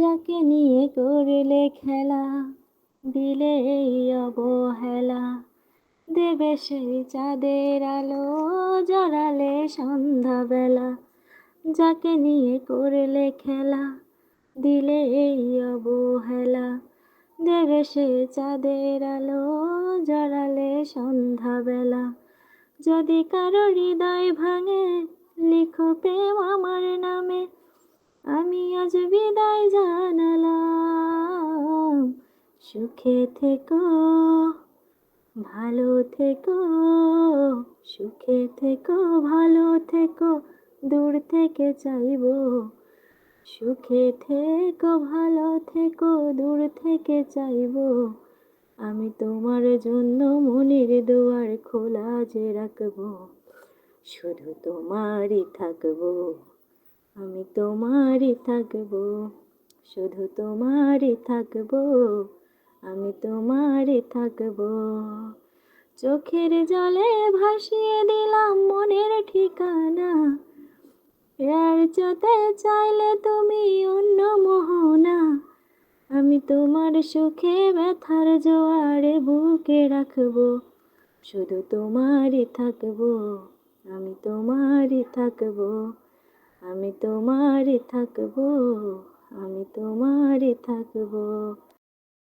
যাকে নিয়ে করলে খেলা, দিলে এই অবহেলা। দেবে সেই চাঁদের আলো, জড়ালে সন্ধ্যাবেলা। যাকে নিয়ে করলে খেলা, দিলে এই অবহেলা। দেবে সে চাঁদের আলো, জড়ালে সন্ধ্যাবেলা। যদি কারো হৃদয় ভাঙে, লিখো প্রেম আমার নামে। আমি আজ বিদায় জানালাম। সুখে থেকো, ভালো থেকো, সুখে থেকো, ভালো থেকো, দূর থেকে চাইবো। সুখে থেকো, ভালো থেকো, দূর থেকে চাইবো। আমি তোমার জন্য মনের দুয়ার খোলা যে রাখবো, শুধু তোমারই থাকবো। আমি তোমারই থাকবো, শুধু তোমারই থাকবো। আমি তোমারই থাকবো। চোখের জলে ভাসিয়ে দিলাম মনের ঠিকানা। আর যেতে চাইলে তুমি অন্য মোহনা। আমি তোমার সুখে ব্যথার জোয়ারে বুকে রাখবো, শুধু তোমারই থাকবো। আমি তোমারই থাকবো, আমি তোমারই থাকবো, আমি তোমারই থাকবো।